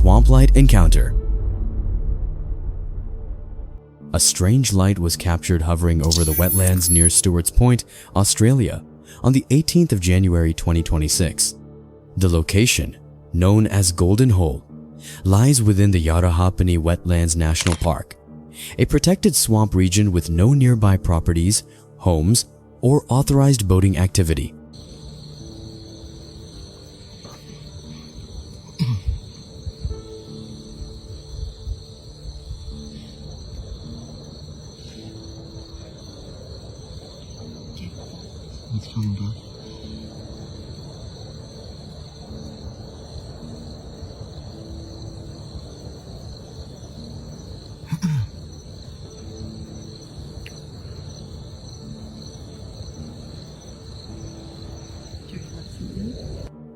swamp light encounter. A strange light was captured hovering over the wetlands near Stewart's Point, Australia, on the 18th of January 2026. The location, known as Golden Hole, lies within the Yarrahapani Wetlands National Park, a protected swamp region with no nearby properties, homes, or authorized boating activity. It's coming back.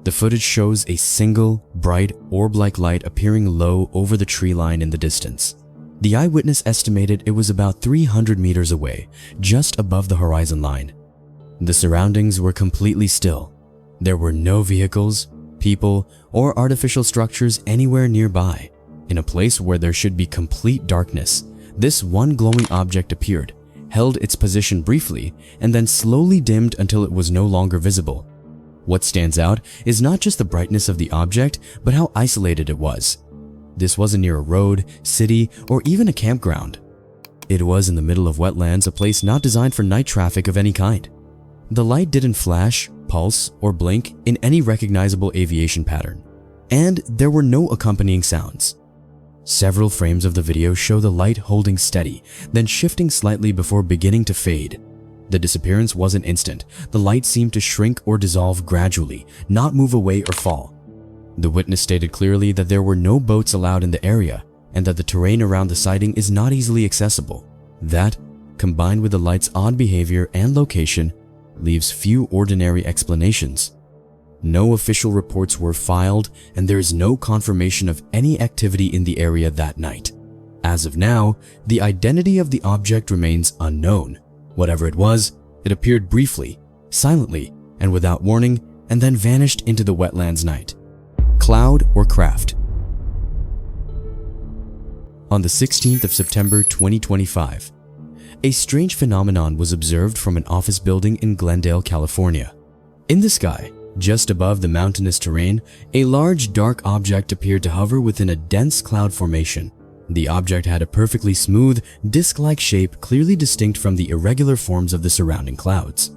The footage shows a single, bright, orb-like light appearing low over the tree line in the distance. The eyewitness estimated it was about 300 meters away, just above the horizon line. The surroundings were completely still. There were no vehicles, people, or artificial structures anywhere nearby. In a place where there should be complete darkness, this one glowing object appeared, held its position briefly, and then slowly dimmed until it was no longer visible. What stands out is not just the brightness of the object, but how isolated it was. This wasn't near a road, city, or even a campground. It was in the middle of wetlands, a place not designed for night traffic of any kind. The light didn't flash, pulse, or blink in any recognizable aviation pattern, and there were no accompanying sounds. Several frames of the video show the light holding steady, then shifting slightly before beginning to fade. The disappearance wasn't instant. The light seemed to shrink or dissolve gradually, not move away or fall. The witness stated clearly that there were no boats allowed in the area and that the terrain around the sighting is not easily accessible. That, combined with the light's odd behavior and location, leaves few ordinary explanations. No official reports were filed, and there is no confirmation of any activity in the area that night. As of now, the identity of the object remains unknown. Whatever it was, it appeared briefly, silently, and without warning, and then vanished into the wetlands night. Cloud or craft? On the 16th of September 2025, a strange phenomenon was observed from an office building in Glendale, California. In the sky, just above the mountainous terrain, a large dark object appeared to hover within a dense cloud formation. The object had a perfectly smooth, disc-like shape clearly distinct from the irregular forms of the surrounding clouds.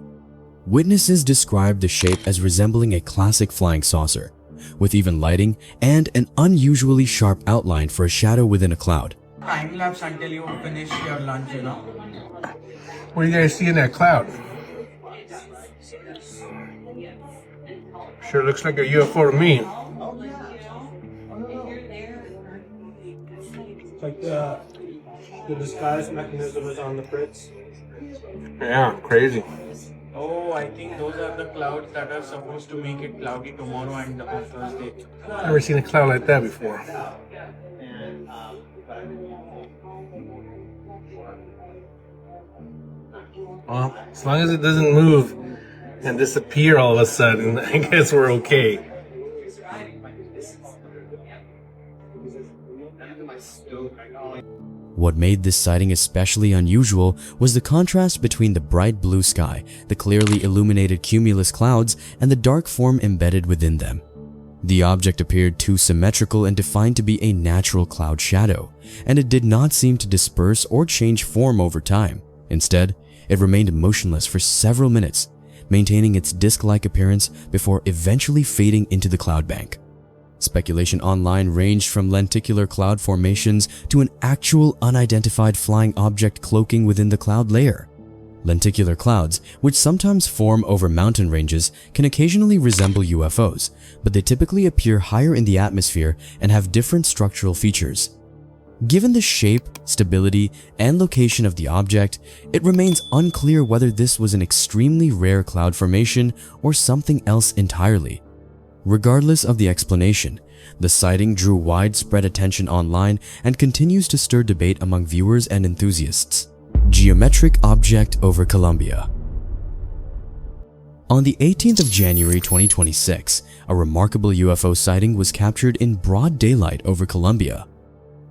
Witnesses described the shape as resembling a classic flying saucer, with even lighting and an unusually sharp outline for a shadow within a cloud. Time lapse until you finish your lunch, you know. What do you guys see in that cloud? Sure looks like a UFO to me. Like the disguise mechanism is on the Fritz. Yeah, crazy. Oh, I think those are the clouds that are supposed to make it cloudy tomorrow and on Thursday. Never seen a cloud like that before. Well, as long as it doesn't move and disappear all of a sudden, I guess we're okay. What made this sighting especially unusual was the contrast between the bright blue sky, the clearly illuminated cumulus clouds, and the dark form embedded within them. The object appeared too symmetrical and defined to be a natural cloud shadow, and it did not seem to disperse or change form over time. Instead, it remained motionless for several minutes, maintaining its disc-like appearance before eventually fading into the cloud bank. Speculation online ranged from lenticular cloud formations to an actual unidentified flying object cloaking within the cloud layer. Lenticular clouds, which sometimes form over mountain ranges, can occasionally resemble UFOs, but they typically appear higher in the atmosphere and have different structural features. Given the shape, stability, and location of the object, it remains unclear whether this was an extremely rare cloud formation or something else entirely. Regardless of the explanation, the sighting drew widespread attention online and continues to stir debate among viewers and enthusiasts. Geometric object over Colombia. On the 18th of January 2026, a remarkable UFO sighting was captured in broad daylight over Colombia.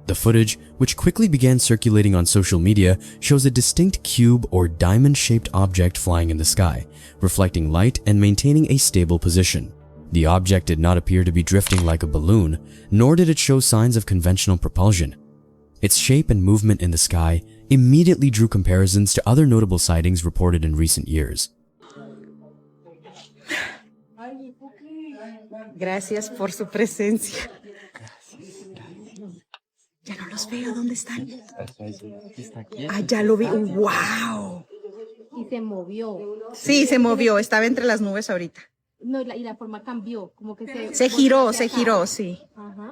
The footage, which quickly began circulating on social media, shows a distinct cube or diamond-shaped object flying in the sky, reflecting light and maintaining a stable position. The object did not appear to be drifting like a balloon, nor did it show signs of conventional propulsion. Its shape and movement in the sky immediately drew comparisons to other notable sightings reported in recent years. Gracias por su presencia. Ya no los veo, ¿dónde están? Ah, ya lo vi. ¡Wow! Y se movió. Sí, se movió, estaba entre las nubes ahorita. No, y la forma cambió, como que Se giró, sí. Ajá.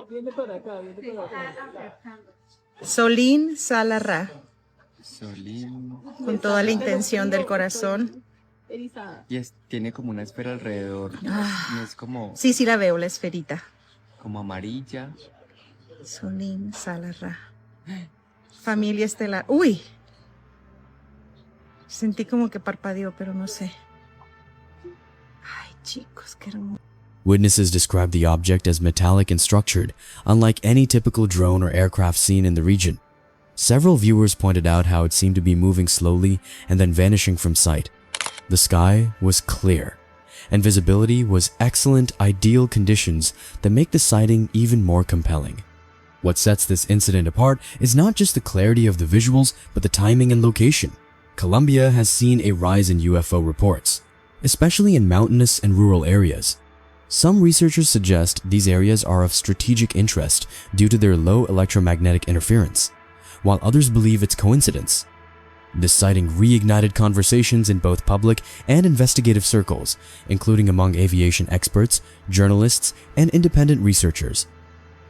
Solín Salarra, Solín. con toda la intención del corazón. Erizada. Y tiene como una esfera alrededor. No es como, Sí, la veo, la esferita. como amarilla. Solín Salarra. Familia estelar. ¡Uy! Sentí como que parpadeó, pero no sé. Ay, chicos, qué hermoso. Witnesses described the object as metallic and structured, unlike any typical drone or aircraft seen in the region. Several viewers pointed out how it seemed to be moving slowly and then vanishing from sight. The sky was clear, and visibility was excellent, ideal conditions that make the sighting even more compelling. What sets this incident apart is not just the clarity of the visuals, but the timing and location. Colombia has seen a rise in UFO reports, especially in mountainous and rural areas. Some researchers suggest these areas are of strategic interest due to their low electromagnetic interference, while others believe it's coincidence. This sighting reignited conversations in both public and investigative circles, including among aviation experts, journalists, and independent researchers.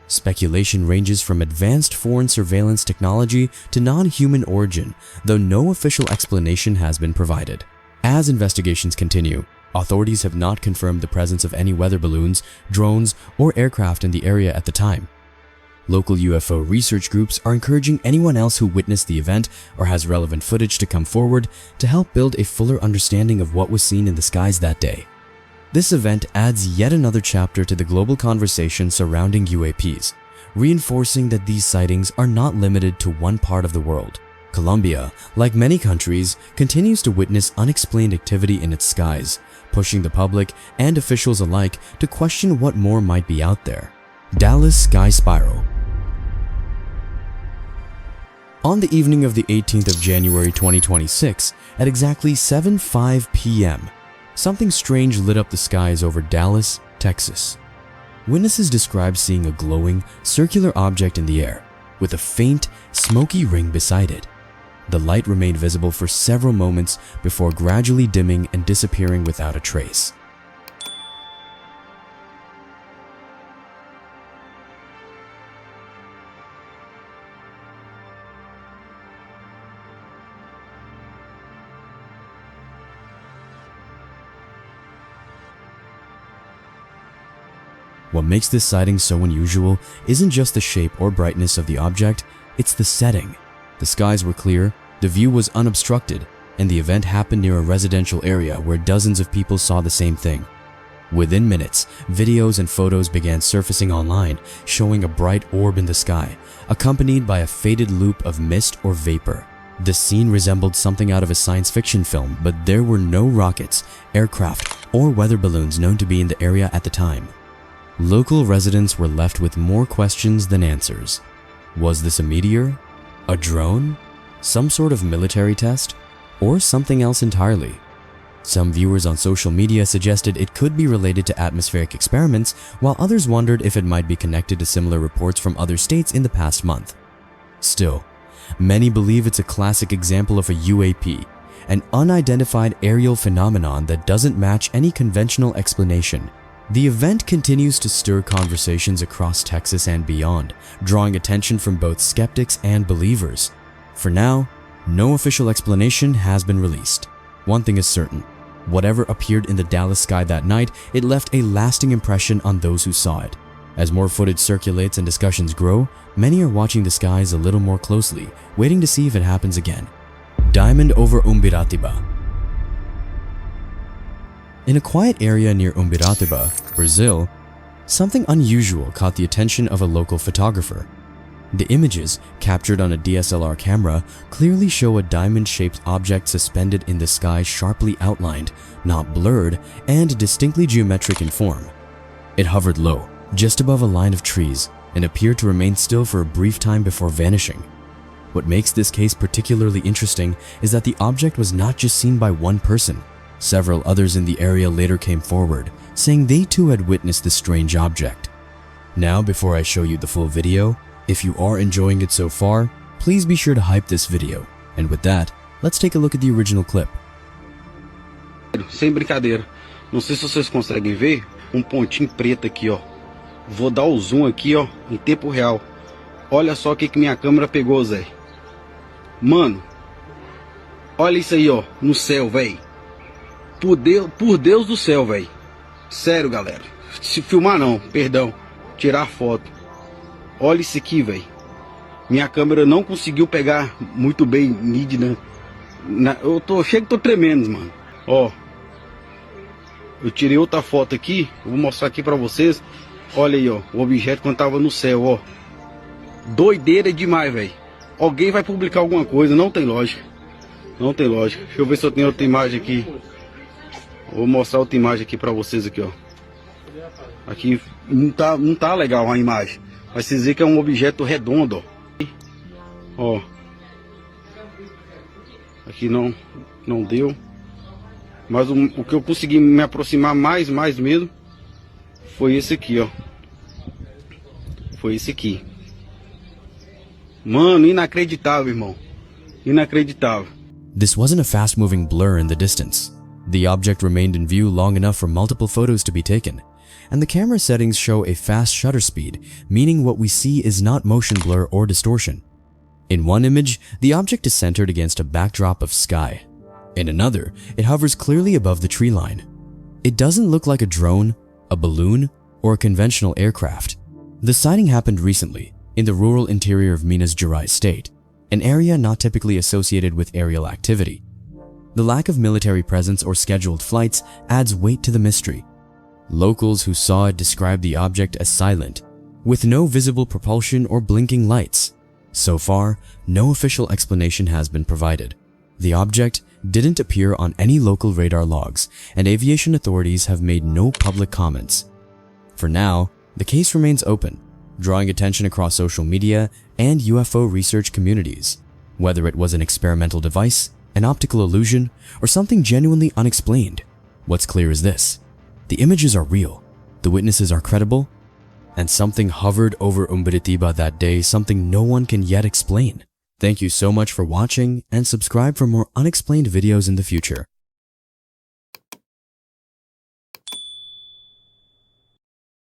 Speculation ranges from advanced foreign surveillance technology to non-human origin, though no official explanation has been provided. As investigations continue, authorities have not confirmed the presence of any weather balloons, drones, or aircraft in the area at the time. Local UFO research groups are encouraging anyone else who witnessed the event or has relevant footage to come forward to help build a fuller understanding of what was seen in the skies that day. This event adds yet another chapter to the global conversation surrounding UAPs, reinforcing that these sightings are not limited to one part of the world. Colombia, like many countries, continues to witness unexplained activity in its skies, pushing the public and officials alike to question what more might be out there. Dallas Sky Spiral. On the evening of the 18th of January 2026, at exactly 7:05 p.m., something strange lit up the skies over Dallas, Texas. Witnesses described seeing a glowing, circular object in the air, with a faint, smoky ring beside it. The light remained visible for several moments before gradually dimming and disappearing without a trace. What makes this sighting so unusual isn't just the shape or brightness of the object, it's the setting. The skies were clear, the view was unobstructed, and the event happened near a residential area where dozens of people saw the same thing. Within minutes, videos and photos began surfacing online, showing a bright orb in the sky, accompanied by a faded loop of mist or vapor. The scene resembled something out of a science fiction film, but there were no rockets, aircraft, or weather balloons known to be in the area at the time. Local residents were left with more questions than answers. Was this a meteor? A drone? Some sort of military test? Or something else entirely? Some viewers on social media suggested it could be related to atmospheric experiments, while others wondered if it might be connected to similar reports from other states in the past month. Still, many believe it's a classic example of a UAP, an unidentified aerial phenomenon that doesn't match any conventional explanation. The event continues to stir conversations across Texas and beyond, drawing attention from both skeptics and believers. For now, no official explanation has been released. One thing is certain, whatever appeared in the Dallas sky that night, it left a lasting impression on those who saw it. As more footage circulates and discussions grow, many are watching the skies a little more closely, waiting to see if it happens again. Diamond over Umbiratiba. In a quiet area near Umbiratiba, Brazil, something unusual caught the attention of a local photographer. The images, captured on a DSLR camera, clearly show a diamond-shaped object suspended in the sky, sharply outlined, not blurred, and distinctly geometric in form. It hovered low, just above a line of trees, and appeared to remain still for a brief time before vanishing. What makes this case particularly interesting is that the object was not just seen by one person. Several others in the area later came forward, saying they too had witnessed this strange object. Now, before I show you the full video, if you are enjoying it so far, please be sure to hype this video. And with that, let's take a look at the original clip. Sem brincadeira. Não sei se vocês conseguem ver um pontinho preto aqui, ó. Vou dar o zoom aqui, ó, em tempo real. Olha só o que minha câmera pegou, Zé. Mano, olha isso aí, ó, no céu, velho. Por Deus do céu, velho. Sério, galera. Se filmar não, perdão. Tirar foto. Olha isso aqui, velho. Minha câmera não conseguiu pegar muito bem nítida. Chego que tô tremendo, mano. Ó. Eu tirei outra foto aqui. Eu vou mostrar aqui pra vocês. Olha aí, ó. O objeto quando tava no céu, ó. Doideira demais, velho. Alguém vai publicar alguma coisa. Não tem lógica. Não tem lógica. Deixa eu ver se eu tenho outra imagem aqui. Vou mostrar outra imagem aqui pra vocês aqui, ó. Aqui não tá legal a imagem. Mas vocês veem que é um objeto redondo, ó. Ó. Aqui não deu. Mas o que eu consegui me aproximar mais mesmo foi esse aqui, ó. Foi esse aqui. Mano, inacreditável, irmão. Inacreditável. This wasn't a fast-moving blur in the distance. The object remained in view long enough for multiple photos to be taken, and the camera settings show a fast shutter speed, meaning what we see is not motion blur or distortion. In one image, the object is centered against a backdrop of sky. In another, it hovers clearly above the tree line. It doesn't look like a drone, a balloon, or a conventional aircraft. The sighting happened recently in the rural interior of Minas Gerais state, an area not typically associated with aerial activity. The lack of military presence or scheduled flights adds weight to the mystery. Locals who saw it described the object as silent, with no visible propulsion or blinking lights. So far, no official explanation has been provided. The object didn't appear on any local radar logs, and aviation authorities have made no public comments. For now, the case remains open, drawing attention across social media and UFO research communities. Whether it was an experimental device, an optical illusion, or something genuinely unexplained, what's clear is this: the images are real, the witnesses are credible, and something hovered over Umbiratiba that day, something no one can yet explain. Thank you so much for watching, and subscribe for more unexplained videos in the future.